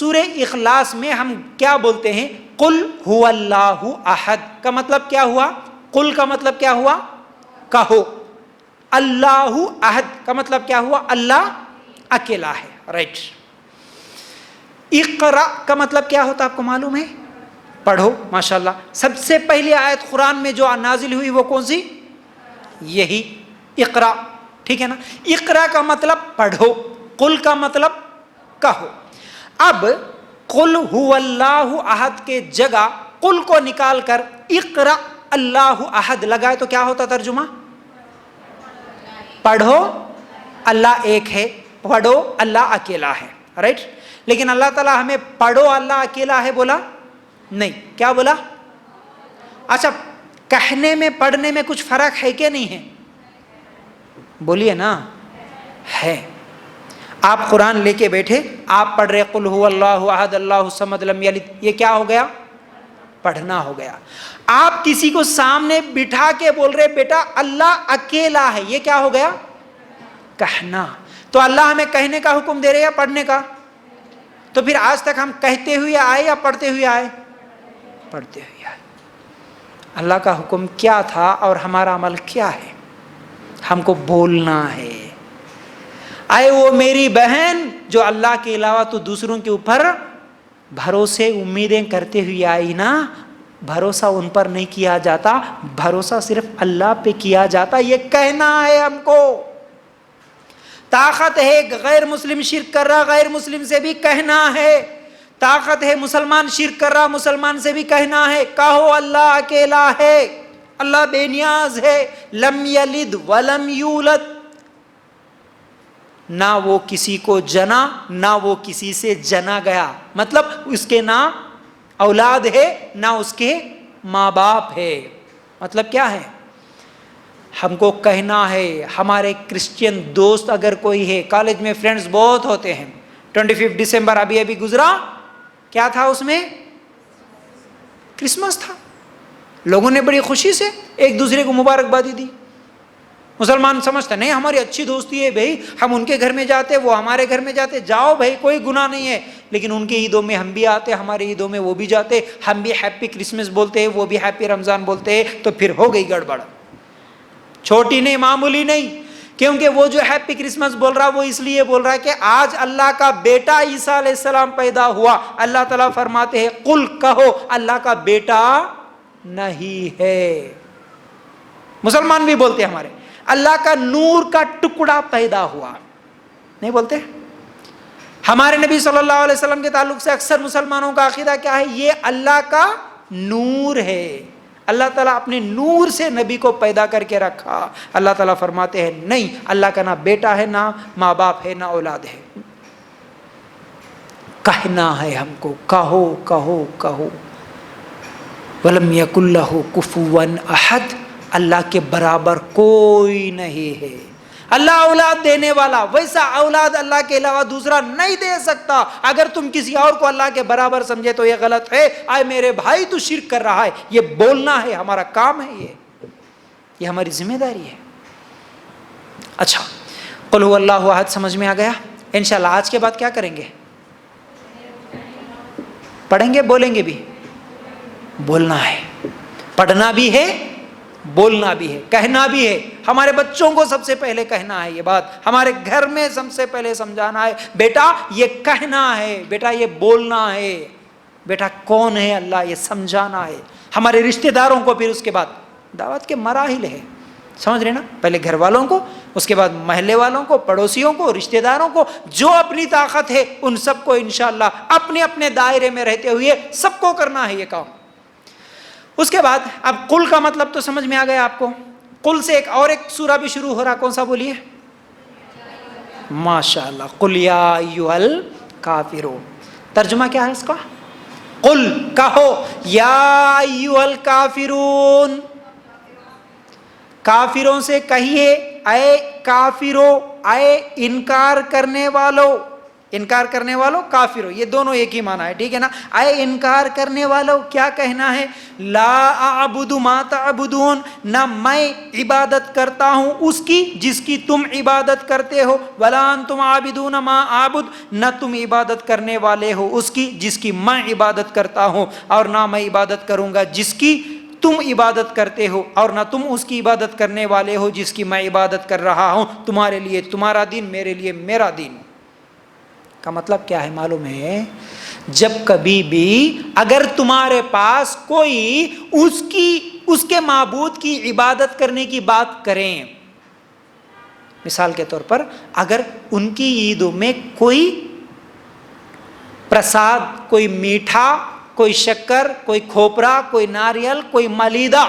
سورہ اخلاص میں ہم کیا بولتے ہیں؟ قل هو اللہ احد کا مطلب کیا ہوا؟ قل کا مطلب کیا ہوا؟ کہو. اللہ احد کا مطلب کیا ہوا؟ اللہ اکیلا ہے. رائٹ. اقرا کا مطلب کیا ہوتا آپ کو معلوم ہے؟ پڑھو. ماشاءاللہ. سب سے پہلی آیت قرآن میں جو نازل ہوئی وہ کون سی؟ یہی اقرا. ٹھیک ہے نا. اقرا کا مطلب پڑھو، قل کا مطلب کہو. اب قل هو اللہ احد کے جگہ قل کو نکال کر اقرا اللہ احد لگائے تو کیا ہوتا ترجمہ؟ پڑھو اللہ ایک ہے، پڑھو اللہ اکیلا ہے. رائٹ. لیکن اللہ تعالیٰ ہمیں پڑھو اللہ اکیلا ہے بولا نہیں. کیا بولا؟ اچھا، کہنے میں پڑھنے میں کچھ فرق ہے کہ نہیں ہے؟ بولیے نا. ہے. آپ قرآن لے کے بیٹھے، آپ پڑھ رہے قل هو اللہ احد اللہ الصمد لم یلد، یہ کیا ہو گیا؟ پڑھنا ہو گیا. آپ کسی کو سامنے بٹھا کے بول رہے بیٹا اللہ اکیلا ہے، یہ کیا ہو گیا؟ کہنا. تو اللہ ہمیں کہنے کا حکم دے رہے یا پڑھنے کا؟ تو پھر آج تک ہم کہتے ہوئے آئے یا پڑھتے ہوئے آئے؟ پڑھتے ہوئے آئے. اللہ کا حکم کیا تھا اور ہمارا عمل کیا ہے؟ ہم کو بولنا ہے. اے وہ میری بہن جو اللہ کے علاوہ تو دوسروں کے اوپر بھروسے امیدیں کرتے ہوئے آئی نا، بھروسہ ان پر نہیں کیا جاتا، بھروسہ صرف اللہ پہ کیا جاتا. یہ کہنا ہے ہم کو. طاقت ہے غیر مسلم شرک کر رہا، غیر مسلم سے بھی کہنا ہے. طاقت ہے مسلمان شرک کر رہا، مسلمان سے بھی کہنا ہے. کہو اللہ اکیلا ہے، اللہ بے نیاز ہے. لم یلد ولم یولد، نہ وہ کسی کو جنا نہ وہ کسی سے جنا گیا. مطلب اس کے نہ اولاد ہے نہ اس کے ماں باپ ہے. مطلب کیا ہے؟ ہم کو کہنا ہے. ہمارے کرسچین دوست اگر کوئی ہے، کالج میں فرینڈز بہت ہوتے ہیں. 25 دسمبر ابھی گزرا، کیا تھا اس میں؟ کرسمس تھا. لوگوں نے بڑی خوشی سے ایک دوسرے کو مبارکبادی دی. مسلمان سمجھتا نہیں ہماری اچھی دوستی ہے بھائی، ہم ان کے گھر میں جاتے وہ ہمارے گھر میں جاتے، جاؤ بھائی کوئی گناہ نہیں ہے. لیکن ان کی عیدوں میں ہم بھی آتے، ہماری عیدوں میں وہ بھی جاتے، ہم بھی ہیپی کرسمس بولتے ہیں، وہ بھی ہیپی رمضان بولتے ہیں. تو پھر ہو گئی گڑبڑ. چھوٹی نہیں، معمولی نہیں. کیونکہ وہ جو ہیپی کرسمس بول رہا وہ اس لیے بول رہا ہے کہ آج اللہ کا بیٹا عیسیٰ علیہ السلام پیدا ہوا. اللہ تعالیٰ فرماتے ہیں قل کہو اللہ کا بیٹا نہیں ہے. مسلمان بھی بولتے ہیں ہمارے اللہ کا نور کا ٹکڑا پیدا ہوا، نہیں بولتے؟ ہمارے نبی صلی اللہ علیہ وسلم کے تعلق سے اکثر مسلمانوں کا عقیدہ کیا ہے؟ یہ اللہ کا نور ہے. اللہ تعالیٰ اپنے نور سے نبی کو پیدا کر کے رکھا. اللہ تعالیٰ فرماتے ہیں نہیں، اللہ کا نہ بیٹا ہے، نہ ماں باپ ہے، نہ اولاد ہے. کہنا ہے ہم کو. کہو کہو کہو. وَلَمْ يَكُنْ لَهُ كُفُوًا أَحَدٌ، اللہ کے برابر کوئی نہیں ہے. اللہ اولاد دینے والا، ویسا اولاد اللہ کے علاوہ دوسرا نہیں دے سکتا. اگر تم کسی اور کو اللہ کے برابر سمجھے تو یہ غلط ہے. آئے میرے بھائی تو شرک کر رہا ہے. یہ بولنا ہے، ہمارا کام ہے، یہ ہماری ذمہ داری ہے. اچھا، قل هو اللہ احد سمجھ میں آ گیا. انشاءاللہ آج کے بعد کیا کریں گے؟ پڑھیں گے، بولیں گے بھی. بولنا ہے، پڑھنا بھی ہے، بولنا بھی ہے، کہنا بھی ہے. ہمارے بچوں کو سب سے پہلے کہنا ہے یہ بات. ہمارے گھر میں سب سے پہلے سمجھانا ہے بیٹا یہ کہنا ہے، بیٹا یہ بولنا ہے، بیٹا کون ہے اللہ یہ سمجھانا ہے. ہمارے رشتہ داروں کو پھر اس کے بعد دعوت کے مراحل ہے، سمجھ رہے نا؟ پہلے گھر والوں کو، اس کے بعد محلے والوں کو، پڑوسیوں کو، رشتہ داروں کو. جو اپنی طاقت ہے ان سب کو انشاءاللہ اپنے اپنے دائرے میں رہتے ہوئے سب کو کرنا ہے یہ کام. اس کے بعد اب قل کا مطلب تو سمجھ میں آ گیا آپ کو. قل سے ایک سورہ بھی شروع ہو رہا، کون سا بولیے؟ ماشاءاللہ. قل یا ایھا الکافرون. ترجمہ کیا ہے اس کا؟ قل کہو یا ایھا الکافرون، کافروں سے کہیے اے کافرو، اے انکار کرنے والو. انکار کرنے والوں کافر ہو، یہ دونوں ایک ہی معنی ہے، ٹھیک ہے نا. اے انکار کرنے والوں کیا کہنا ہے؟ لا اعبد ما تعبدون، نہ میں عبادت کرتا ہوں اس کی جس کی تم عبادت کرتے ہو، ولا انتم عابدون ما اعبد، نہ تم عبادت کرنے والے ہو اس کی جس کی میں عبادت کرتا ہوں، اور نہ میں عبادت کروں گا جس کی تم عبادت کرتے ہو، اور نہ تم اس کی عبادت کرنے والے ہو جس کی میں عبادت کر رہا ہوں. تمہارے لیے تمہارا دین، میرے لیے میرا دین. کا مطلب کیا ہے معلوم ہے؟ جب کبھی بھی اگر تمہارے پاس کوئی اس کے معبود کی عبادت کرنے کی بات کریں، مثال کے طور پر اگر ان کی عیدوں میں کوئی پرساد، کوئی میٹھا، کوئی شکر، کوئی کھوپرا، کوئی ناریل، کوئی ملیدہ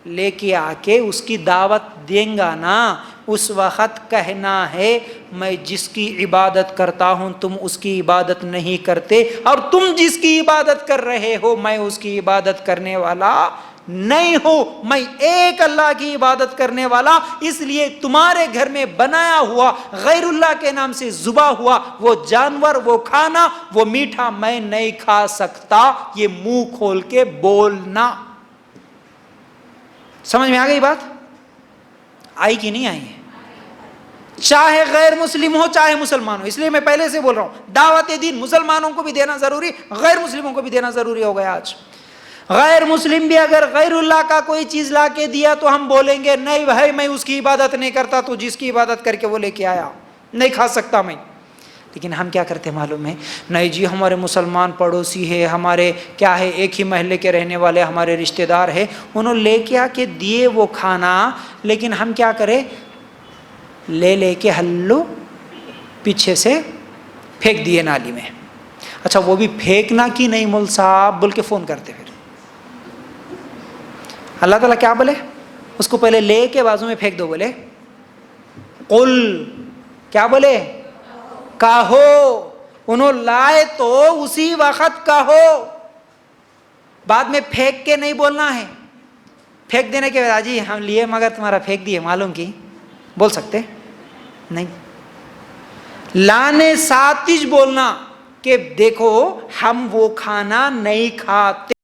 لے کے آ کے اس کی دعوت دیں گا نا، اس وقت کہنا ہے میں جس کی عبادت کرتا ہوں تم اس کی عبادت نہیں کرتے، اور تم جس کی عبادت کر رہے ہو میں اس کی عبادت کرنے والا نہیں ہوں، میں ایک اللہ کی عبادت کرنے والا. اس لیے تمہارے گھر میں بنایا ہوا غیر اللہ کے نام سے ذبح ہوا وہ جانور، وہ کھانا، وہ میٹھا میں نہیں کھا سکتا. یہ منہ کھول کے بولنا. سمجھ میں آ گئی بات؟ آئی کہ نہیں آئی ہے؟ چاہے غیر مسلم ہو چاہے مسلمان ہو. اس لیے میں پہلے سے بول رہا ہوں دعوت دین مسلمانوں کو بھی دینا ضروری، غیر مسلموں کو بھی دینا ضروری ہو گیا. آج غیر مسلم بھی اگر غیر اللہ کا کوئی چیز لا کے دیا تو ہم بولیں گے نہیں بھائی میں اس کی عبادت نہیں کرتا، تو جس کی عبادت کر کے وہ لے کے آیا نہیں کھا سکتا میں. لیکن ہم کیا کرتے معلوم ہے؟ نہیں جی ہمارے مسلمان پڑوسی ہے، ہمارے کیا ہے ایک ہی محلے کے رہنے والے ہمارے رشتہ دار ہیں، انہوں لے کے آ کے دیے وہ کھانا، لیکن ہم کیا کریں؟ لے کے ہلو پیچھے سے پھینک دیے نالی میں. اچھا وہ بھی پھینکنا کی نہیں مول صاحب بول کے فون کرتے. پھر اللہ تعالیٰ کیا بولے؟ اس کو پہلے لے کے بازو میں پھینک دو. بولے قل، کیا بولے؟ کہو. انہوں لائے تو اسی وقت کہو، بعد میں پھینک کے نہیں بولنا ہے. پھینک دینے کے بعد جی ہم لیے مگر تمہارا پھینک دیے معلوم کی بول سکتے نہیں. لانے ساتھ بولنا کہ دیکھو ہم وہ کھانا نہیں کھاتے.